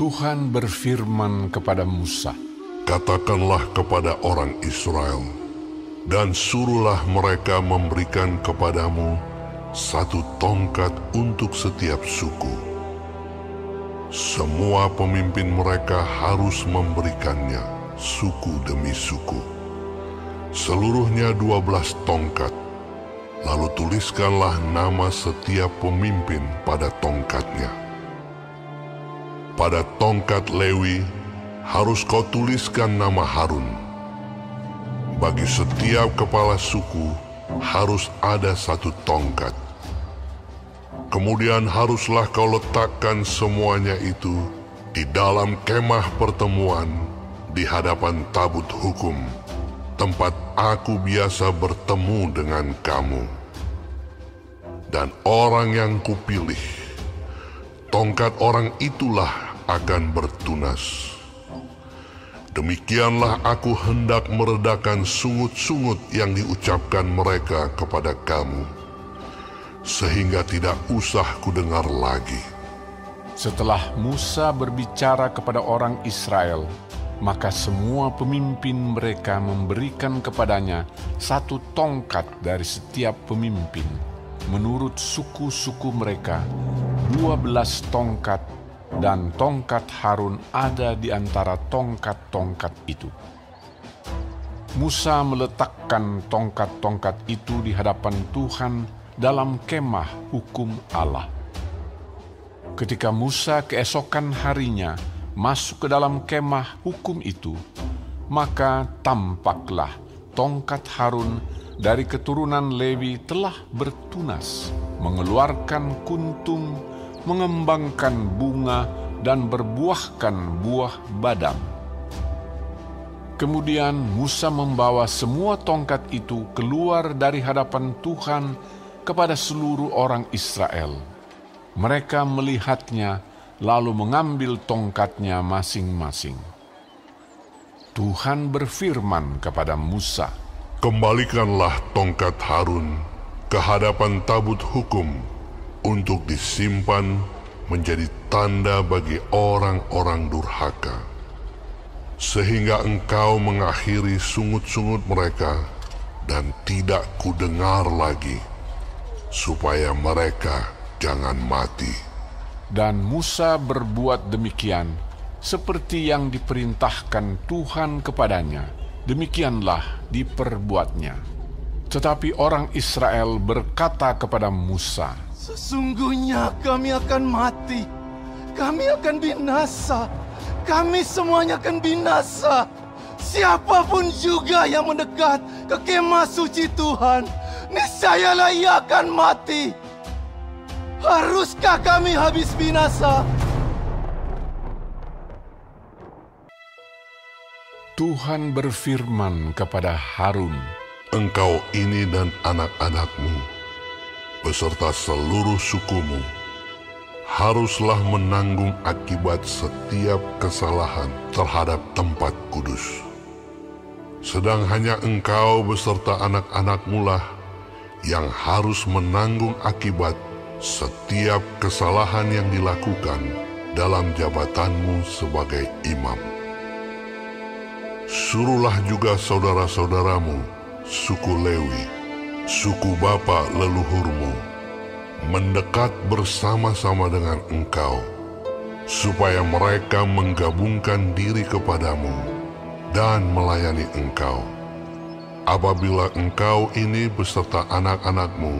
Tuhan berfirman kepada Musa, "Katakanlah kepada orang Israel, dan suruhlah mereka memberikan kepadamu satu tongkat untuk setiap suku. Semua pemimpin mereka harus memberikannya, suku demi suku. Seluruhnya 12 tongkat. Lalu tuliskanlah nama setiap pemimpin pada tongkatnya. Pada tongkat Lewi harus kau tuliskan nama Harun. Bagi setiap kepala suku harus ada satu tongkat. Kemudian haruslah kau letakkan semuanya itu di dalam kemah pertemuan di hadapan tabut hukum, tempat aku biasa bertemu dengan kamu. Dan orang yang kupilih, tongkat orang itulah akan bertunas. Demikianlah aku hendak meredakan sungut-sungut yang diucapkan mereka kepada kamu, sehingga tidak usah kudengar lagi." Setelah Musa berbicara kepada orang Israel, maka semua pemimpin mereka memberikan kepadanya satu tongkat dari setiap pemimpin, menurut suku-suku mereka, 12 tongkat, dan tongkat Harun ada di antara tongkat-tongkat itu. Musa meletakkan tongkat-tongkat itu di hadapan Tuhan dalam kemah hukum Allah. Ketika Musa keesokan harinya masuk ke dalam kemah hukum itu, maka tampaklah tongkat Harun dari keturunan Lewi telah bertunas, mengeluarkan kuntum, mengembangkan bunga, dan berbuahkan buah badam. Kemudian Musa membawa semua tongkat itu keluar dari hadapan Tuhan kepada seluruh orang Israel. Mereka melihatnya, lalu mengambil tongkatnya masing-masing. Tuhan berfirman kepada Musa, "Kembalikanlah tongkat Harun ke hadapan tabut hukum untuk disimpan menjadi tanda bagi orang-orang durhaka, sehingga engkau mengakhiri sungut-sungut mereka dan tidak kudengar lagi, supaya mereka jangan mati." Dan Musa berbuat demikian, seperti yang diperintahkan Tuhan kepadanya, demikianlah diperbuatnya. Tetapi orang Israel berkata kepada Musa, "Sesungguhnya kami akan mati, kami akan binasa, kami semuanya akan binasa. Siapapun juga yang mendekat ke kemah suci Tuhan, niscayalah ia akan mati. Haruskah kami habis binasa?" Tuhan berfirman kepada Harun, "Engkau ini dan anak-anakmu, beserta seluruh sukumu, haruslah menanggung akibat setiap kesalahan terhadap tempat kudus. Sedang hanya engkau beserta anak-anakmu lah yang harus menanggung akibat setiap kesalahan yang dilakukan dalam jabatanmu sebagai imam. Suruhlah juga saudara-saudaramu, suku Lewi, suku bapa leluhurmu, mendekat bersama-sama dengan engkau, supaya mereka menggabungkan diri kepadamu dan melayani engkau. Apabila engkau ini beserta anak-anakmu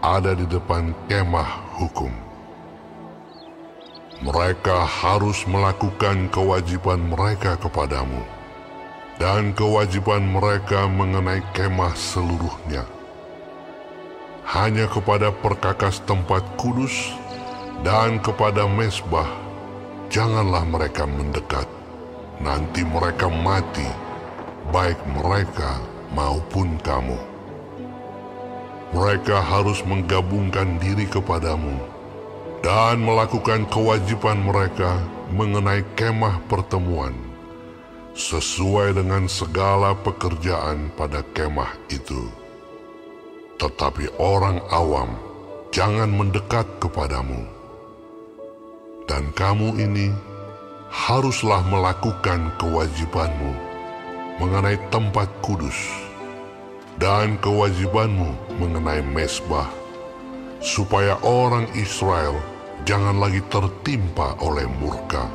ada di depan kemah hukum, mereka harus melakukan kewajiban mereka kepadamu dan kewajiban mereka mengenai kemah seluruhnya. Hanya kepada perkakas tempat kudus dan kepada mezbah janganlah mereka mendekat, nanti mereka mati, baik mereka maupun kamu. Mereka harus menggabungkan diri kepadamu dan melakukan kewajiban mereka mengenai kemah pertemuan, sesuai dengan segala pekerjaan pada kemah itu. Tetapi orang awam jangan mendekat kepadamu. Dan kamu ini haruslah melakukan kewajibanmu mengenai tempat kudus dan kewajibanmu mengenai mezbah, supaya orang Israel jangan lagi tertimpa oleh murka.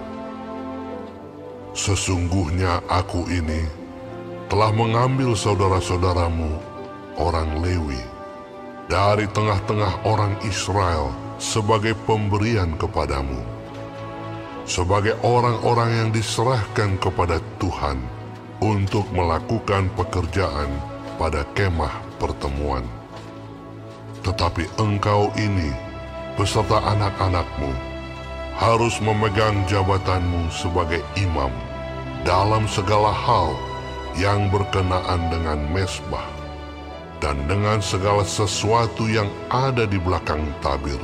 Sesungguhnya aku ini telah mengambil saudara-saudaramu, orang Lewi, dari tengah-tengah orang Israel sebagai pemberian kepadamu, sebagai orang-orang yang diserahkan kepada Tuhan untuk melakukan pekerjaan pada kemah pertemuan. Tetapi engkau ini, beserta anak-anakmu, harus memegang jabatanmu sebagai imam dalam segala hal yang berkenaan dengan mezbah dan dengan segala sesuatu yang ada di belakang tabir,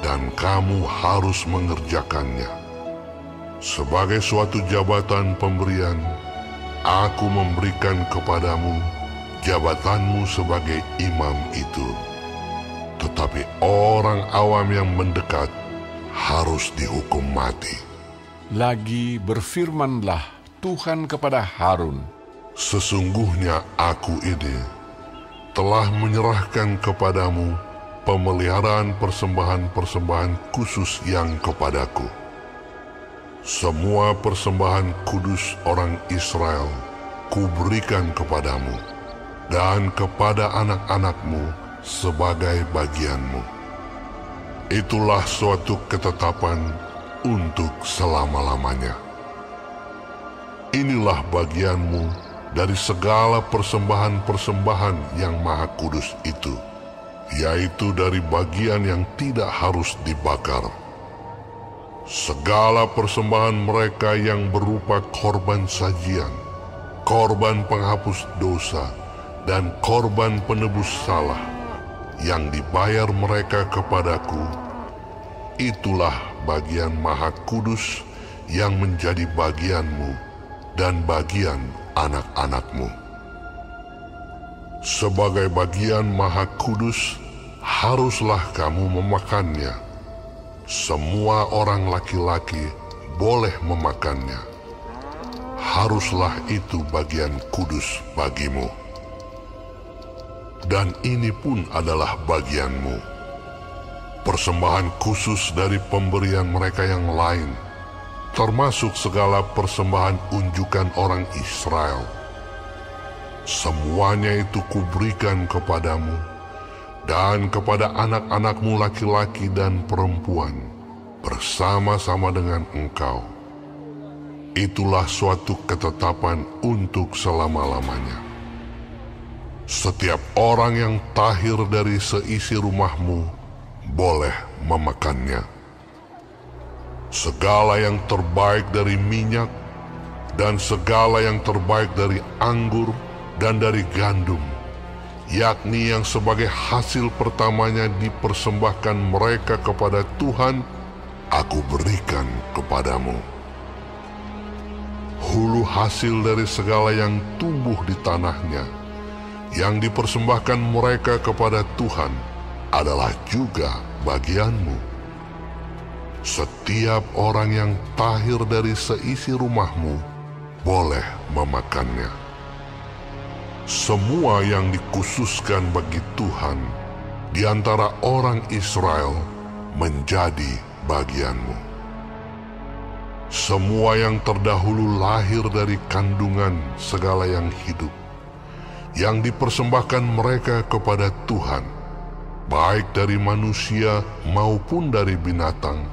dan kamu harus mengerjakannya. Sebagai suatu jabatan pemberian, aku memberikan kepadamu jabatanmu sebagai imam itu. Tetapi orang awam yang mendekat harus dihukum mati. Lagi berfirmanlah Tuhan kepada Harun, Sesungguhnya aku ini telah menyerahkan kepadamu pemeliharaan persembahan-persembahan khusus yang kepadaku. Semua persembahan kudus orang Israel kuberikan kepadamu dan kepada anak-anakmu sebagai bagianmu. Itulah suatu ketetapan untuk selama-lamanya. Inilah bagianmu dari segala persembahan-persembahan yang maha kudus itu, yaitu dari bagian yang tidak harus dibakar. Segala persembahan mereka yang berupa korban sajian, korban penghapus dosa, dan korban penebus salah, yang dibayar mereka kepadaku, itulah bagian maha kudus yang menjadi bagianmu dan bagian anak-anakmu. Sebagai bagian maha kudus, haruslah kamu memakannya. Semua orang laki-laki boleh memakannya. Haruslah itu bagian kudus bagimu. Dan ini pun adalah bagianmu, persembahan khusus dari pemberian mereka yang lain, termasuk segala persembahan unjukan orang Israel. Semuanya itu kuberikan kepadamu dan kepada anak-anakmu laki-laki dan perempuan bersama-sama dengan engkau. Itulah suatu ketetapan untuk selama-lamanya. Setiap orang yang tahir dari seisi rumahmu boleh memakannya. Segala yang terbaik dari minyak dan segala yang terbaik dari anggur dan dari gandum, yakni yang sebagai hasil pertamanya dipersembahkan mereka kepada Tuhan, aku berikan kepadamu. Hulu hasil dari segala yang tumbuh di tanahnya, yang dipersembahkan mereka kepada Tuhan, adalah juga bagianmu. Setiap orang yang tahir dari seisi rumahmu boleh memakannya. Semua yang dikhususkan bagi Tuhan di antara orang Israel menjadi bagianmu. Semua yang terdahulu lahir dari kandungan segala yang hidup, yang dipersembahkan mereka kepada Tuhan, baik dari manusia maupun dari binatang,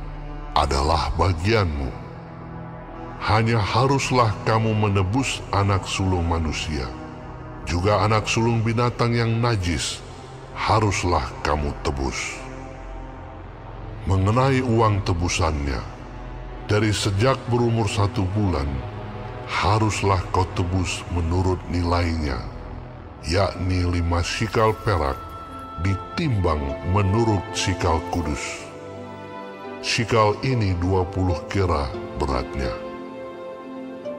adalah bagianmu. Hanya haruslah kamu menebus anak sulung manusia, juga anak sulung binatang yang najis, haruslah kamu tebus. Mengenai uang tebusannya, dari sejak berumur 1 bulan, haruslah kau tebus menurut nilainya, yakni 5 sikal perak ditimbang menurut sikal kudus. Sikal ini 20 kera beratnya.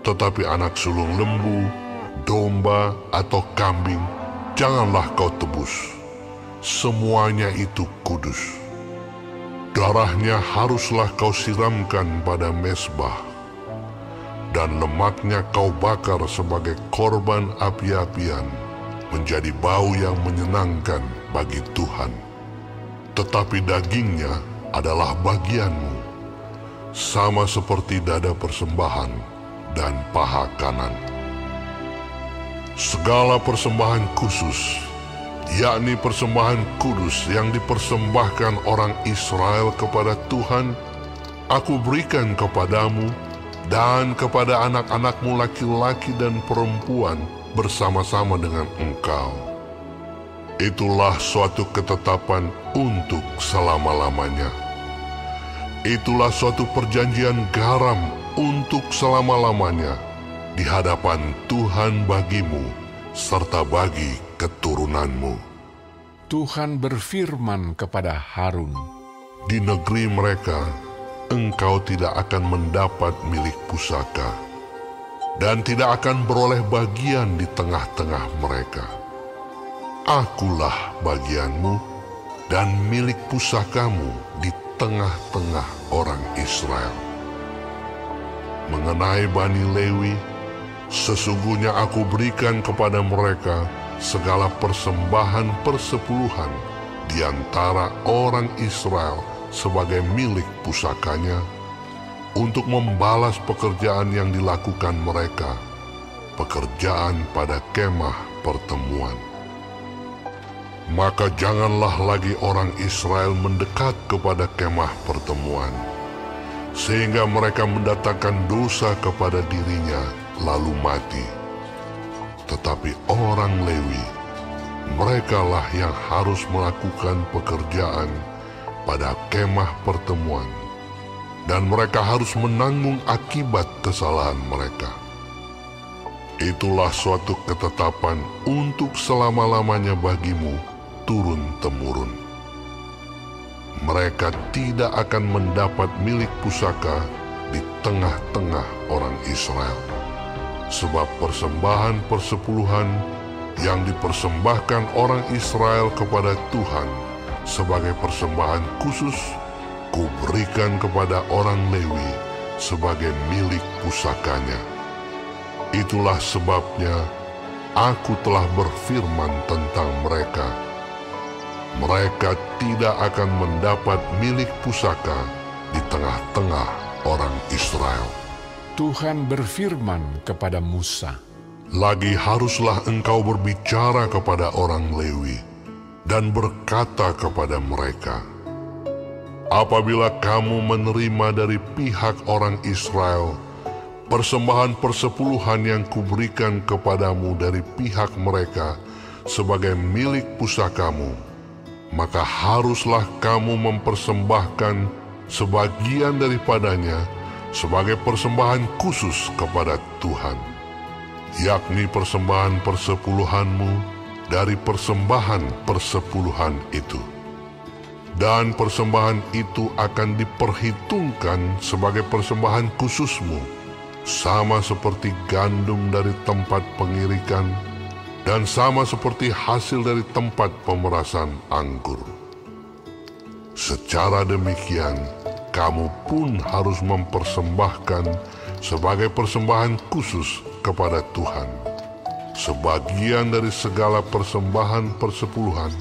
Tetapi anak sulung lembu, domba, atau kambing janganlah kau tebus. Semuanya itu kudus. Darahnya haruslah kau siramkan pada mezbah, dan lemaknya kau bakar sebagai korban api-apian, menjadi bau yang menyenangkan bagi Tuhan. Tetapi dagingnya adalah bagianmu, sama seperti dada persembahan dan paha kanan. Segala persembahan khusus, yakni persembahan kudus yang dipersembahkan orang Israel kepada Tuhan, aku berikan kepadamu dan kepada anak-anakmu laki-laki dan perempuan bersama-sama dengan engkau. Itulah suatu ketetapan untuk selama-lamanya. Itulah suatu perjanjian garam untuk selama-lamanya di hadapan Tuhan bagimu serta bagi keturunanmu. Tuhan berfirman kepada Harun, Di negeri mereka engkau tidak akan mendapat milik pusaka, dan tidak akan beroleh bagian di tengah-tengah mereka. Akulah bagianmu dan milik pusakamu di tengah-tengah orang Israel. Mengenai Bani Lewi, sesungguhnya aku berikan kepada mereka segala persembahan persepuluhan di antara orang Israel sebagai milik pusakanya, untuk membalas pekerjaan yang dilakukan mereka, pekerjaan pada kemah pertemuan. Maka janganlah lagi orang Israel mendekat kepada kemah pertemuan, sehingga mereka mendatangkan dosa kepada dirinya lalu mati. Tetapi orang Lewi, merekalah yang harus melakukan pekerjaan pada kemah pertemuan, dan mereka harus menanggung akibat kesalahan mereka. Itulah suatu ketetapan untuk selama-lamanya bagimu turun-temurun. Mereka tidak akan mendapat milik pusaka di tengah-tengah orang Israel, sebab persembahan persepuluhan yang dipersembahkan orang Israel kepada Tuhan sebagai persembahan khusus, kuberikan kepada orang Lewi sebagai milik pusakanya. Itulah sebabnya aku telah berfirman tentang mereka. Mereka tidak akan mendapat milik pusaka di tengah-tengah orang Israel. Tuhan berfirman kepada Musa, Lagi haruslah engkau berbicara kepada orang Lewi dan berkata kepada mereka, apabila kamu menerima dari pihak orang Israel persembahan persepuluhan yang kuberikan kepadamu dari pihak mereka sebagai milik pusakamu, maka haruslah kamu mempersembahkan sebagian daripadanya sebagai persembahan khusus kepada Tuhan, yakni persembahan persepuluhanmu dari persembahan persepuluhan itu. Dan persembahan itu akan diperhitungkan sebagai persembahan khususmu, sama seperti gandum dari tempat pengirikan, dan sama seperti hasil dari tempat pemerasan anggur. Secara demikian, kamu pun harus mempersembahkan sebagai persembahan khusus kepada Tuhan sebagian dari segala persembahan persepuluhan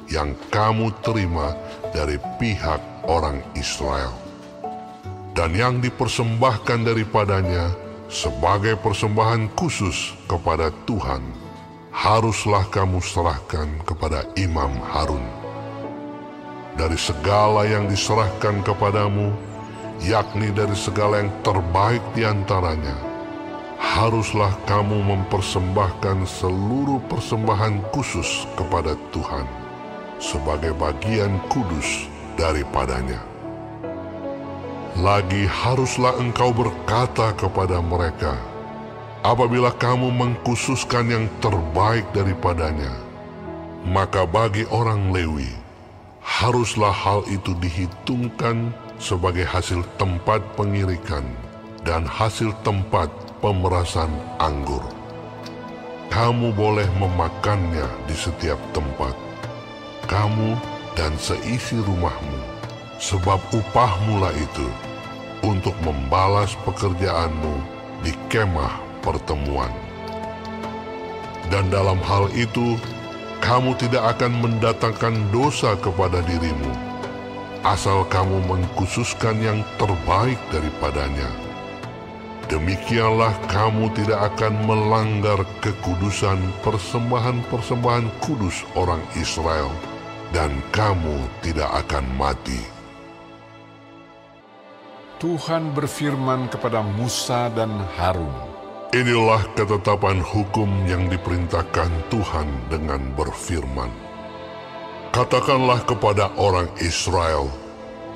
yang kamu terima dari pihak orang Israel, dan yang dipersembahkan daripadanya sebagai persembahan khusus kepada Tuhan haruslah kamu serahkan kepada Imam Harun. Dari segala yang diserahkan kepadamu, yakni dari segala yang terbaik di antaranya, haruslah kamu mempersembahkan seluruh persembahan khusus kepada Tuhan sebagai bagian kudus daripadanya. Lagi haruslah engkau berkata kepada mereka, apabila kamu mengkhususkan yang terbaik daripadanya, maka bagi orang Lewi, haruslah hal itu dihitungkan sebagai hasil tempat pengirikan dan hasil tempat pemerasan anggur. Kamu boleh memakannya di setiap tempat, kamu dan seisi rumahmu, sebab upahmu lah itu untuk membalas pekerjaanmu di kemah pertemuan. Dan dalam hal itu, kamu tidak akan mendatangkan dosa kepada dirimu, asal kamu mengkhususkan yang terbaik daripadanya. Demikianlah kamu tidak akan melanggar kekudusan persembahan-persembahan kudus orang Israel, dan kamu tidak akan mati. Tuhan berfirman kepada Musa dan Harun, Inilah ketetapan hukum yang diperintahkan Tuhan dengan berfirman. Katakanlah kepada orang Israel,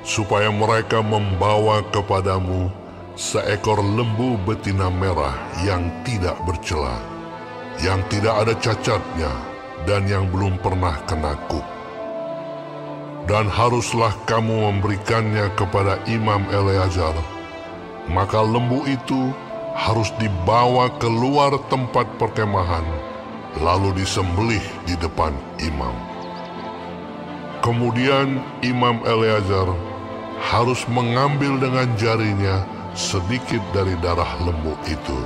supaya mereka membawa kepadamu seekor lembu betina merah yang tidak bercela, yang tidak ada cacatnya, dan yang belum pernah kena kuk. Dan haruslah kamu memberikannya kepada Imam Eleazar. Maka lembu itu harus dibawa keluar tempat perkemahan, lalu disembelih di depan imam. Kemudian Imam Eleazar harus mengambil dengan jarinya sedikit dari darah lembu itu.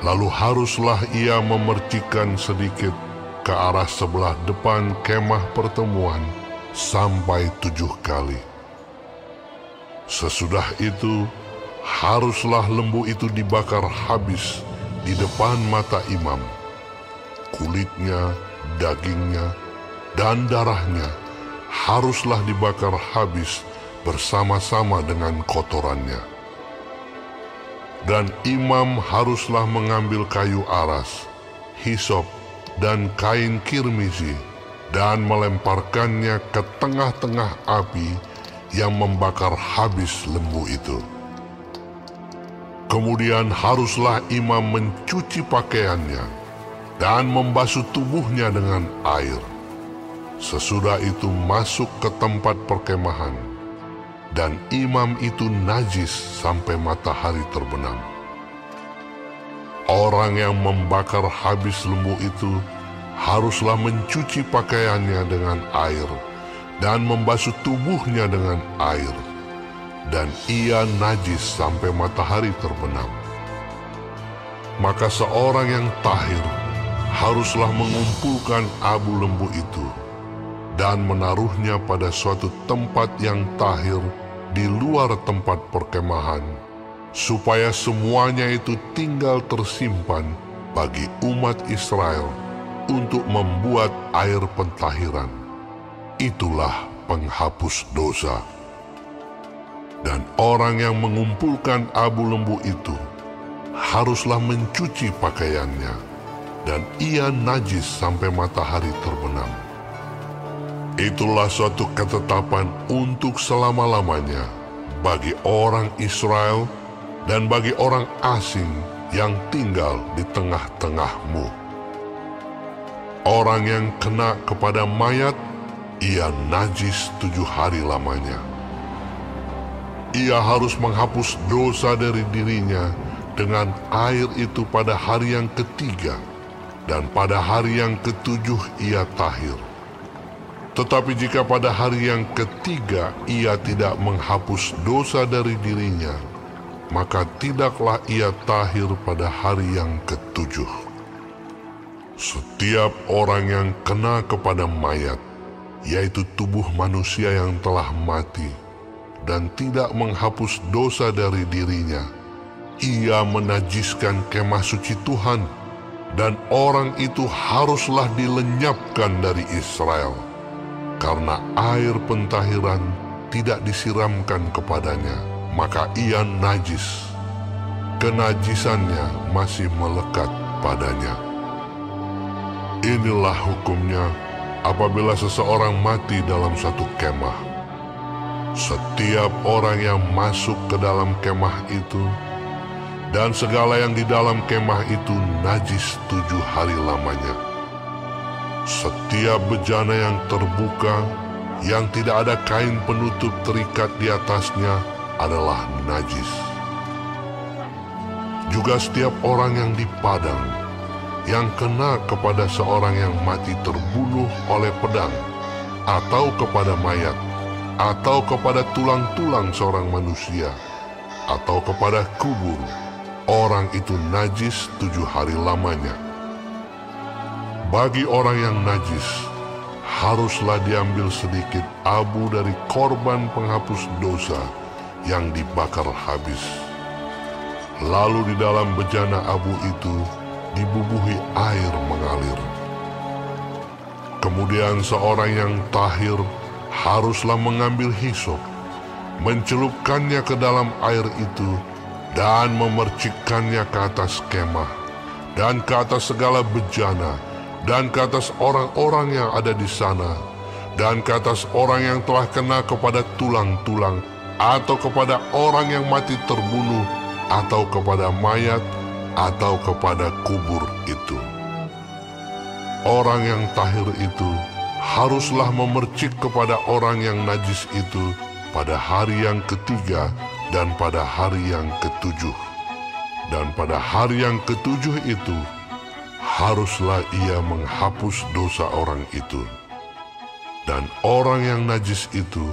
Lalu haruslah ia memercikkan sedikit ke arah sebelah depan kemah pertemuan sampai 7 kali. Sesudah itu, haruslah lembu itu dibakar habis di depan mata imam. Kulitnya, dagingnya, dan darahnya haruslah dibakar habis bersama-sama dengan kotorannya. Dan imam haruslah mengambil kayu aras, hisop, dan kain kirmizi, dan melemparkannya ke tengah-tengah api yang membakar habis lembu itu. Kemudian haruslah imam mencuci pakaiannya dan membasuh tubuhnya dengan air. Sesudah itu masuk ke tempat perkemahan, dan imam itu najis sampai matahari terbenam. Orang yang membakar habis lembu itu haruslah mencuci pakaiannya dengan air dan membasuh tubuhnya dengan air, dan ia najis sampai matahari terbenam. Maka seorang yang tahir haruslah mengumpulkan abu lembu itu dan menaruhnya pada suatu tempat yang tahir di luar tempat perkemahan, supaya semuanya itu tinggal tersimpan bagi umat Israel untuk membuat air pentahiran. Itulah penghapus dosa. Dan orang yang mengumpulkan abu lembu itu haruslah mencuci pakaiannya, dan ia najis sampai matahari terbenam. Itulah suatu ketetapan untuk selama-lamanya bagi orang Israel dan bagi orang asing yang tinggal di tengah-tengahmu. Orang yang kena kepada mayat, ia najis 7 hari lamanya. Ia harus menghapus dosa dari dirinya dengan air itu pada hari yang ketiga, dan pada hari yang ketujuh ia tahir. Tetapi jika pada hari yang ketiga ia tidak menghapus dosa dari dirinya, maka tidaklah ia tahir pada hari yang ketujuh. Setiap orang yang kena kepada mayat, yaitu tubuh manusia yang telah mati, dan tidak menghapus dosa dari dirinya, ia menajiskan kemah suci Tuhan, dan orang itu haruslah dilenyapkan dari Israel, karena air pentahiran tidak disiramkan kepadanya, maka ia najis. Kenajisannya masih melekat padanya. Inilah hukumnya apabila seseorang mati dalam satu kemah. Setiap orang yang masuk ke dalam kemah itu dan segala yang di dalam kemah itu najis 7 hari lamanya. Setiap bejana yang terbuka, yang tidak ada kain penutup terikat di atasnya, adalah najis. Juga setiap orang yang di padang, yang kena kepada seorang yang mati terbunuh oleh pedang, atau kepada mayat, atau kepada tulang-tulang seorang manusia, atau kepada kubur, orang itu najis 7 hari lamanya. Bagi orang yang najis, haruslah diambil sedikit abu dari korban penghapus dosa yang dibakar habis. Lalu di dalam bejana abu itu dibubuhi air mengalir. Kemudian seorang yang tahir haruslah mengambil hisop, mencelupkannya ke dalam air itu, dan memercikkannya ke atas kemah, dan ke atas segala bejana, dan ke atas orang-orang yang ada di sana, dan ke atas orang yang telah kena kepada tulang-tulang, atau kepada orang yang mati terbunuh, atau kepada mayat, atau kepada kubur itu. Orang yang tahir itu haruslah memercik kepada orang yang najis itu pada hari yang ketiga dan pada hari yang ketujuh. Dan pada hari yang ketujuh itu, haruslah ia menghapus dosa orang itu. Dan orang yang najis itu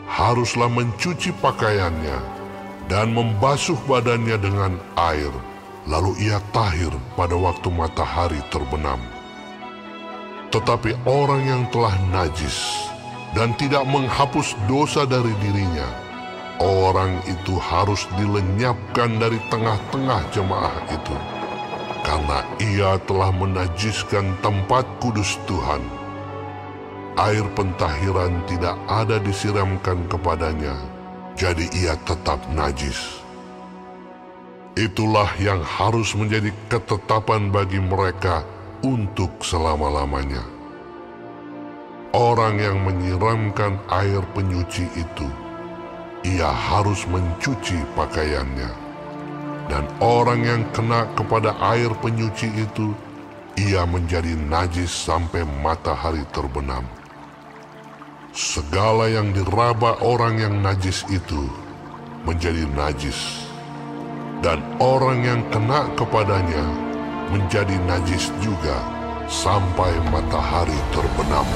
haruslah mencuci pakaiannya dan membasuh badannya dengan air, lalu ia tahir pada waktu matahari terbenam. Tetapi orang yang telah najis dan tidak menghapus dosa dari dirinya, orang itu harus dilenyapkan dari tengah-tengah jemaah itu, karena ia telah menajiskan tempat kudus Tuhan. Air pentahiran tidak ada disiramkan kepadanya, jadi ia tetap najis. Itulah yang harus menjadi ketetapan bagi mereka untuk selama-lamanya. Orang yang menyiramkan air penyuci itu, ia harus mencuci pakaiannya. Dan orang yang kena kepada air penyuci itu, ia menjadi najis sampai matahari terbenam. Segala yang diraba orang yang najis itu menjadi najis, dan orang yang kena kepadanya menjadi najis juga sampai matahari terbenam.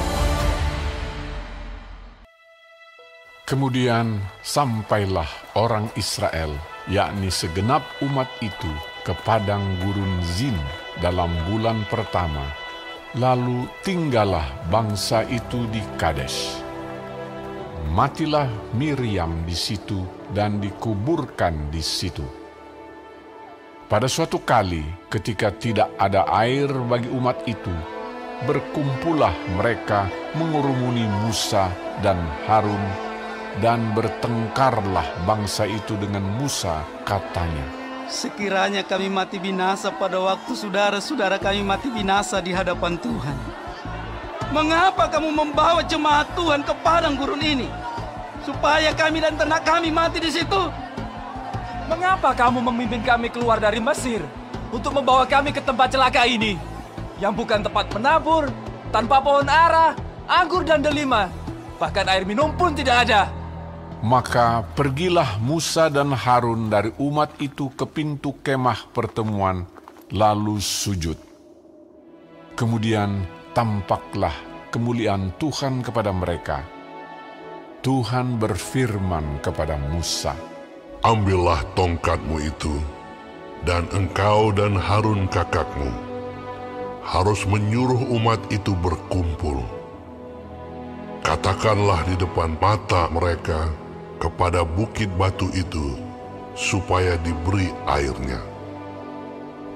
Kemudian sampailah orang Israel, yakni segenap umat itu, ke padang gurun Zin dalam bulan pertama. Lalu tinggallah bangsa itu di Kadesh. Matilah Miriam di situ dan dikuburkan di situ. Pada suatu kali, ketika tidak ada air bagi umat itu, berkumpullah mereka mengurumuni Musa dan Harun, dan bertengkarlah bangsa itu dengan Musa, katanya, "Sekiranya kami mati binasa pada waktu saudara-saudara kami mati binasa di hadapan Tuhan, mengapa kamu membawa jemaat Tuhan ke padang gurun ini, supaya kami dan ternak kami mati di situ? Mengapa kamu memimpin kami keluar dari Mesir untuk membawa kami ke tempat celaka ini, yang bukan tempat menabur, tanpa pohon ara, anggur dan delima, bahkan air minum pun tidak ada?" Maka pergilah Musa dan Harun dari umat itu ke pintu kemah pertemuan, lalu sujud. Kemudian tampaklah kemuliaan Tuhan kepada mereka. Tuhan berfirman kepada Musa, "Ambillah tongkatmu itu, dan engkau dan Harun kakakmu harus menyuruh umat itu berkumpul. Katakanlah di depan mata mereka kepada bukit batu itu, supaya diberi airnya.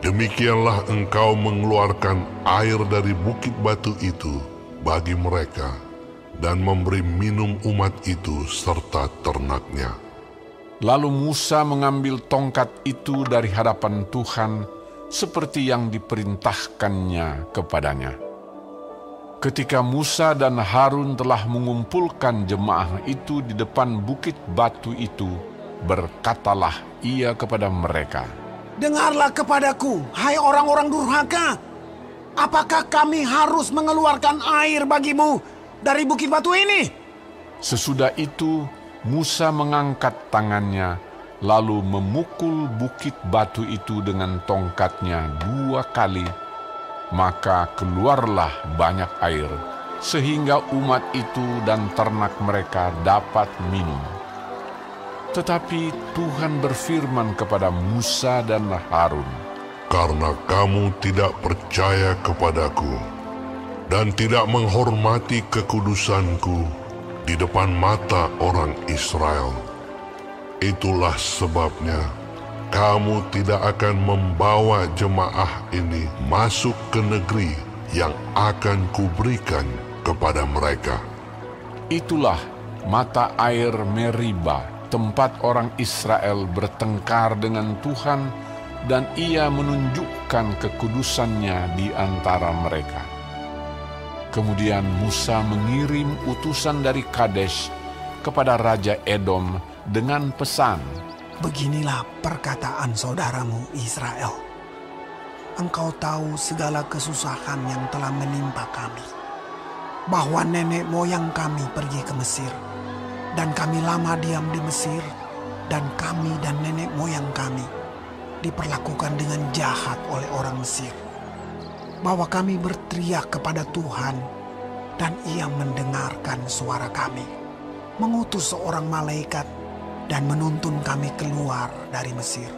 Demikianlah engkau mengeluarkan air dari bukit batu itu bagi mereka, dan memberi minum umat itu serta ternaknya." Lalu Musa mengambil tongkat itu dari hadapan Tuhan, seperti yang diperintahkannya kepadanya. Ketika Musa dan Harun telah mengumpulkan jemaah itu di depan bukit batu itu, berkatalah ia kepada mereka, "Dengarlah kepadaku, hai orang-orang durhaka. Apakah kami harus mengeluarkan air bagimu dari bukit batu ini?" Sesudah itu Musa mengangkat tangannya, lalu memukul bukit batu itu dengan tongkatnya 2 kali. Maka keluarlah banyak air, sehingga umat itu dan ternak mereka dapat minum. Tetapi Tuhan berfirman kepada Musa dan Harun, "Karena kamu tidak percaya kepadaku dan tidak menghormati kekudusanku di depan mata orang Israel, itulah sebabnya kamu tidak akan membawa jemaah ini masuk ke negeri yang akan kuberikan kepada mereka." Itulah mata air Meriba, tempat orang Israel bertengkar dengan Tuhan, dan ia menunjukkan kekudusannya di antara mereka. Kemudian Musa mengirim utusan dari Kadesh kepada Raja Edom dengan pesan, Beginilah perkataan saudaramu Israel. Engkau tahu segala kesusahan yang telah menimpa kami, bahwa nenek moyang kami pergi ke Mesir, dan kami lama diam di Mesir, dan kami dan nenek moyang kami diperlakukan dengan jahat oleh orang Mesir, bahwa kami berteriak kepada Tuhan, dan Ia mendengarkan suara kami, mengutus seorang malaikat dan menuntun kami keluar dari Mesir.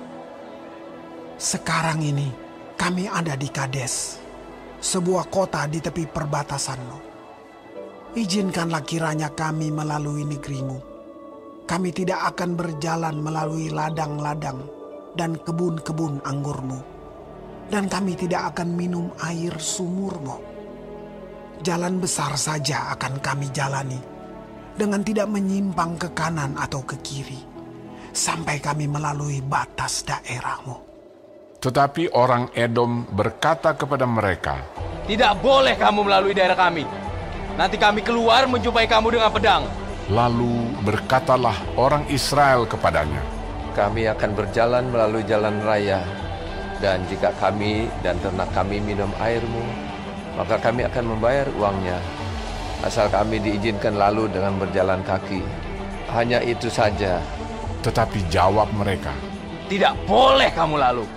Sekarang ini kami ada di Kades, sebuah kota di tepi perbatasan-Mu. Izinkanlah kiranya kami melalui negerimu. Kami tidak akan berjalan melalui ladang-ladang dan kebun-kebun anggurmu, dan kami tidak akan minum air sumurmu. Jalan besar saja akan kami jalani, dengan tidak menyimpang ke kanan atau ke kiri, sampai kami melalui batas daerahmu. Tetapi orang Edom berkata kepada mereka, Tidak boleh kamu melalui daerah kami. Nanti kami keluar menjumpai kamu dengan pedang. Lalu berkatalah orang Israel kepadanya, Kami akan berjalan melalui jalan raya, dan jika kami dan ternak kami minum airmu, maka kami akan membayar uangnya, asal kami diizinkan lalu dengan berjalan kaki. Hanya itu saja. Tetapi jawab mereka, Tidak boleh kamu lalu.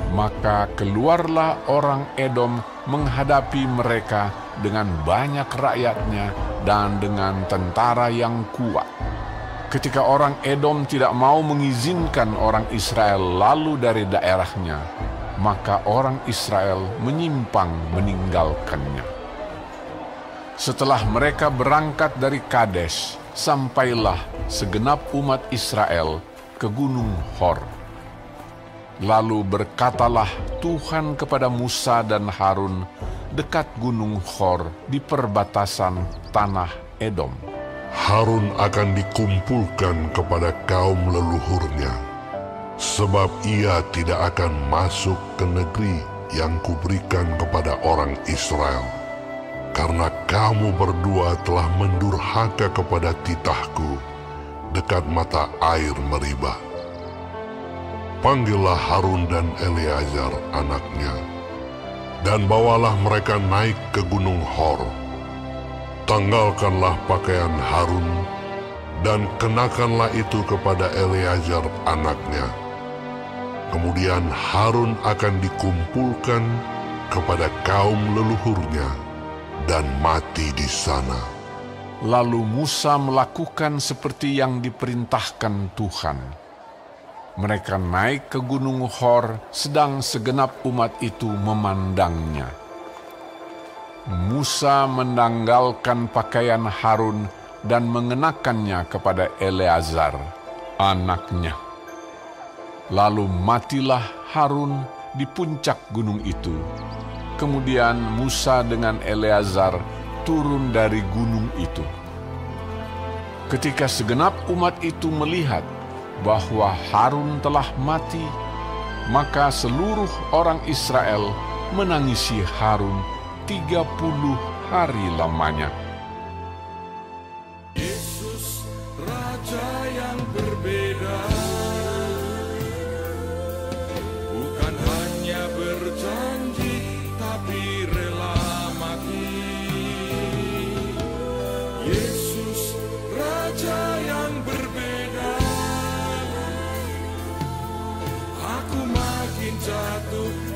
Maka keluarlah orang Edom menghadapi mereka dengan banyak rakyatnya dan dengan tentara yang kuat. Ketika orang Edom tidak mau mengizinkan orang Israel lalu dari daerahnya, maka orang Israel menyimpang meninggalkannya. Setelah mereka berangkat dari Kades, sampailah segenap umat Israel ke Gunung Hor. Lalu berkatalah Tuhan kepada Musa dan Harun dekat Gunung Hor di perbatasan tanah Edom. Harun akan dikumpulkan kepada kaum leluhurnya, sebab ia tidak akan masuk ke negeri yang kuberikan kepada orang Israel, karena kamu berdua telah mendurhaka kepada titahku dekat mata air Meriba. Panggillah Harun dan Eleazar anaknya, dan bawalah mereka naik ke Gunung Hor. Tanggalkanlah pakaian Harun, dan kenakanlah itu kepada Eleazar anaknya. Kemudian Harun akan dikumpulkan kepada kaum leluhurnya, dan mati di sana. Lalu Musa melakukan seperti yang diperintahkan Tuhan. Mereka naik ke Gunung Hor, sedang segenap umat itu memandangnya. Musa menanggalkan pakaian Harun dan mengenakannya kepada Eleazar, anaknya. Lalu matilah Harun di puncak gunung itu. Kemudian Musa dengan Eleazar turun dari gunung itu. Ketika segenap umat itu melihat bahwa Harun telah mati, maka seluruh orang Israel menangisi Harun 30 hari lamanya. Yesus, Raja yang berbeda, bukan hanya berjanji, tapi rela mati. Yesus, Raja yang berbeda, aku makin jatuh